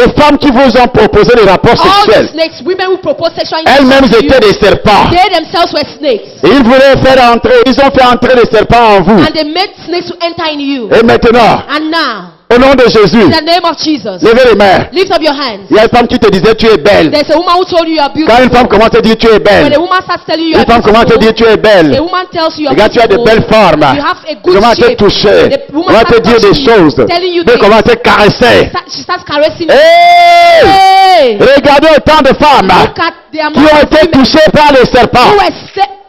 Les femmes qui vous ont proposé des rapports All the sexuels, snakes, women who propose sexual elles-mêmes intercourse to étaient you, des serpents. they themselves were snakes. Et ils voulaient faire entrer, ils ont fait entrer des serpents en vous. And they made snakes to enter in you. Et maintenant, And now, au nom de Jésus, in the name of Jesus, levez les mains. lift up your hands. Il y a une femme qui te disait tu es belle. There's a woman who told you you are Quand une femme beautiful. commence à dire tu es When belle, a woman starts telling you you une are femme commence à dire tu beautiful, es belle. a woman tells you you are Regarde, tu as de beautiful, belles formes. you have a good Comment te shape. toucher? The woman Comment te starts dire des touching you, choses? telling you De things. comment te caresser? She starts caressing you. Hey! Hey! Regardez autant de femmes Look at the qui amount ont of été women touchées par les serpents. who were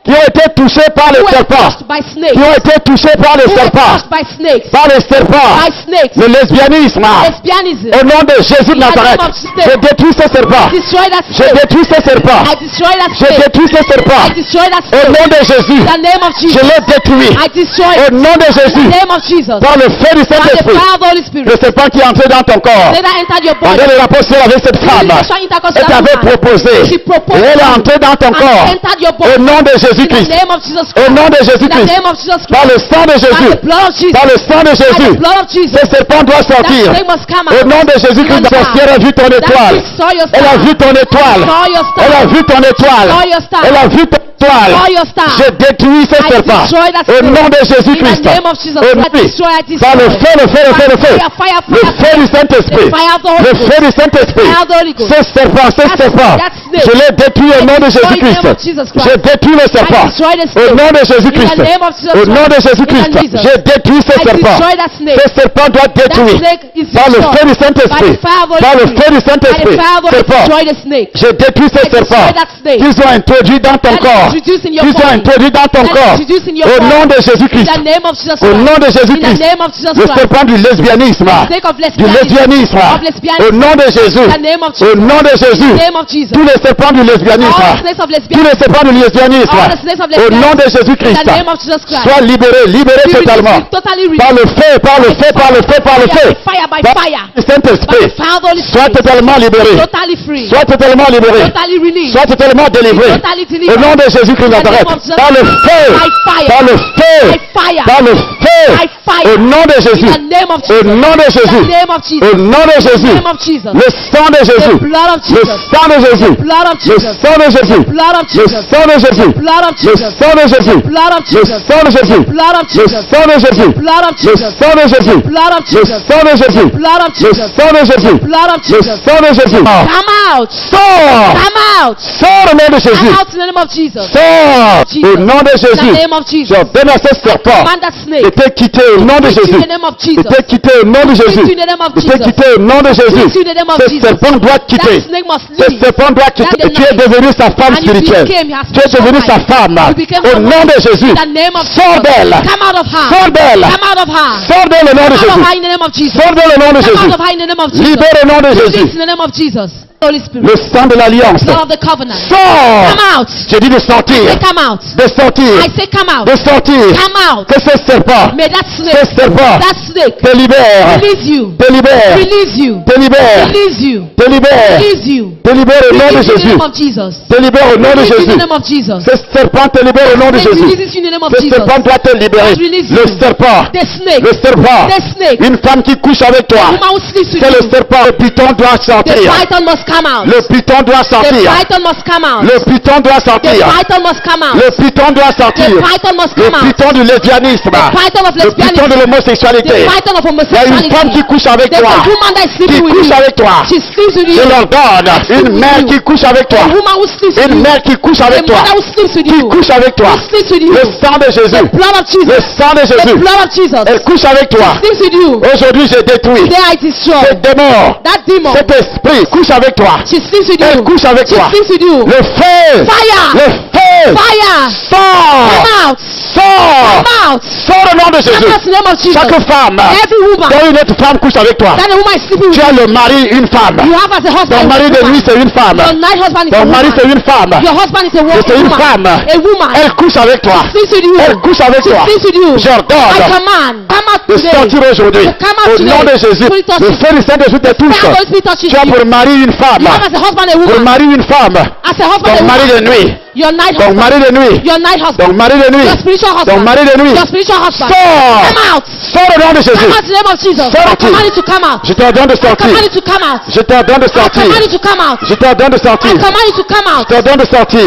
Qui ont été touchées par les who were serpents. touched by snakes. Qui ont été touchées par les Who were serpents. touched by snakes. Par les serpents. By snakes. Le lesbianisme. Lesbianism. Au nom de Jésus de Nazareth, je détruis ces serpents. Destroy that Je snake. détruis ces serpents. I destroy that Je snake. détruis ces serpents. I destroy that Au snake. nom de Jésus, In the name of je Jesus. les détruis. I destroy Au it. nom de In Jésus, the name of Jesus. par le feu du By the Saint-Esprit. power of the Holy Spirit. Le serpent qui est entré dans ton corps. Satan entered your body. Pendant le rapport avec cette femme, Sexual intercourse elle with that t'avait woman. proposé. She proposed Et elle est to you. entrée dans ton And corps. entered your Au body. nom de In the Jésus-Christ. name of Jesus Au Christ. nom de In the Jésus-Christ. name of Jesus Par Christ. le sang de By Jésus. the blood of Jesus. Par le sang de By Jésus. the blood of Jesus. Ce serpent doit That sortir. snake must come Au out. nom de Jésus-Christ, la sorcière a vu ton étoile. That she saw your Elle a star. vu ton étoile. Saw your star. Elle a vu ton étoile. Saw your star. Elle a vu ton étoile. Saw your star. Je détruis ce I serpent. destroy that Au snake. nom de In Jésus-Christ. the name of Jesus Au nom Christ. I destroy, I destroy. Par le feu, le feu, le feu, le feu. Fire, fire, Le fire. feu du Saint-Esprit. The fire of the Holy Le Ghost. feu du Saint-Esprit. Fire of the Holy Ghost. Ce serpent, ce That serpent. snake. Je l'ai détruit au nom de destroy in the Jésus-Christ. name of Jesus Christ. Je détruis le serpent. I destroy the Au snake. nom de Jésus-Christ. In the name of Jesus Au nom de Christ. Jésus-Christ. In the name of Jesus. Je détruis ce I serpent. destroy that snake. Ce serpent doit That détruire. snake is Par le feu du destroyed. By Saint-Esprit. the fire of the Par Holy le feu du Spirit. By the Saint-Esprit. fire of the Holy Spirit. Serpent. Destroy the snake. Je détruis ce I destroy serpent that snake. qu'ils ont introduit dans ton That is corps. introduced in your Qu'ils ont body. introduit dans ton That is corps. introduced in your Au body. nom de In Jésus-Christ. the name of Jesus Au Christ. nom de In the Jésus-Christ. name of Jesus Le Christ. serpent du lesbianisme. Snake of Du lesbianisme. Of lesbianism. Au nom de Jésus. In the name of Au Jesus. nom de In Jésus. the name of Jesus. Tous les serpents du All lesbianisme. the snakes of Tous lesbianism. les serpents du lesbianisme. All the snakes of Au nom de lesbianism. In Jésus-Christ. the name of Jesus Christ. Sois libéré, libéré Be totalement. released, totally Par released. le feu, par le feu, par le feu, par le feu. By fire, by Par fire. le By Saint-Esprit. the fire of the Holy Sois Spirit. totalement libéré. Totally free. Sois totalement libéré. Totally released. Sois totalement délivré. Totally Au delivered. nom de Jésus-Christ de In the Nazareth. name of Jesus. Par le feu. By fire. Par le feu. By fire. Par le feu. By fire. Au nom de Jésus. In the name of Au Jesus. nom de In Jésus. the name of Jesus. Au nom de In the Jésus. name of Jesus. Le sang de The Jésus. blood of Le Jesus. sang de Jésus. Blood of Le Jesus. sang de Jésus. Blood of Le Jesus. sang de Jésus. Blood of Le Jesus. sang de Jésus. Blood of Le Jesus. sang de Jésus. Blood of Le Jesus. sang de Jésus. Blood of Le Jesus. sang de Jésus. Blood of Le Jesus. sang de Jésus. Blood of Le Jesus. sang de Jésus. Blood of Le Jesus. sang de Jésus. Come out. Sors. Come out. Sors au nom de Jésus. Come out in the name of Jesus. Sors Jesus. au nom de In the Jésus. name of Jesus. J'ordonne à ce serpent Command that snake. de te quitter au nom de Speak to Jésus. in the name of De Jesus. te quitter au nom de Jésus. Speak to in the name of De te Jesus. quitter au nom de Jésus. Speak to in the name of Ce Jesus. serpent doit That quitter. snake must Ce leave. serpent doit quitter. That the Tu es night. devenu sa femme And you spirituelle. became her Tu es devenu sa spiritual femme. wife. You became Au her nom de Jésus. In the name of Sors Jesus. d'elle. Come out of her. Sors d'elle. Come out of her. Sors d'elle au nom de Come out of Jésus. her in the name of Jesus. Sors d'elle au nom de Come Jésus. out of her in the name of Jesus. Libère au nom de Release Jésus. in the name of Jesus. Holy Spirit. Le sang de l'alliance. Blood of the covenant. Sors. Come out. J'ai dit de sortir. Say come out. De sortir. I say come out. De sortir. Come out. Que ce serpent. May that Ce snake. serpent. That snake. Te libère. Release you. Te libère. Release you. Te libère. Release you. Te libère. Release you. Te libère au nom de Release you in the Jésus. name of Jesus. Te libère au nom de Release you in Jésus. the name of Jesus. Ce serpent te libère au nom de Snake Jésus. releases you in the name of Ce Jesus. serpent doit te libérer. Release Le you. serpent. The snake. Le serpent. The snake. Une femme qui couche avec The toi. woman who sleeps with C'est le you. serpent. Le python doit The sortir. python must come out. Le python doit The sortir. python must come out. Le python doit The sortir. python must come out. Le python doit The sortir. python must Le come out. python du lesbianisme. The python of Le python de lesbianism. l'homosexualité. The python of Il y a une femme qui homosexuality. couche avec There's toi. a woman that is Qui sleeping with couche you. avec toi. She sleeps with Je you. leur donne une mère qui couche avec toi. A woman who sleeps with Une you. mère qui couche A avec toi. mother who sleeps with Qui you. couche avec toi. Who sleeps with you. Le sang de Jésus. The blood of Le Jesus. sang de The Jésus. blood of Jesus. Elle couche avec toi. Sleeps with you. Aujourd'hui, je détruis. Today I destroy Ce démon, that demon. cet esprit couche avec toi. She sleeps with Elle you. couche avec She toi. sleeps with you. Le feu. Fire. Le feu. Fire. Sors. Come out. Sors. Come out. Sors au nom de Come Jésus. out in the name of Jesus. Chaque femme, Every woman. quand une autre femme couche avec toi, That a woman is sleeping with tu you. as le mari, une femme. You have as a husband. Ton mari de nuit, c'est une femme. Your night husband is a Ton mari, c'est woman. une femme. Your husband is a Et c'est une woman. femme. A woman. Elle couche avec toi. Sleeps with you. Elle couche avec She toi. sleeps with you. I J'ordonne command. Come out de today. sortir aujourd'hui. Come out Au nom de today. Jésus. Spirit touches Le you. feu du Saint-Esprit te touche. Holy Spirit touches Tu as you. pour mari une femme. You have as a husband a Pour woman. mari une femme. As a husband a Ton mari woman. de nuit. Your night Ton husband. mari de nuit. Your night Ton husband. mari de nuit. Your spiritual Ton husband. mari de nuit. Your spiritual husband. Sors. Come out. Sors au nom de Come Jésus. out in the name of Jesus. I Sorti. command you to come out. Je t'ordonne de I sortir. command you to come out. Je t'ordonne de I sortir. command you to come out. Je t'ordonne de I sortir. command you to come out. Je t'ordonne de sortir.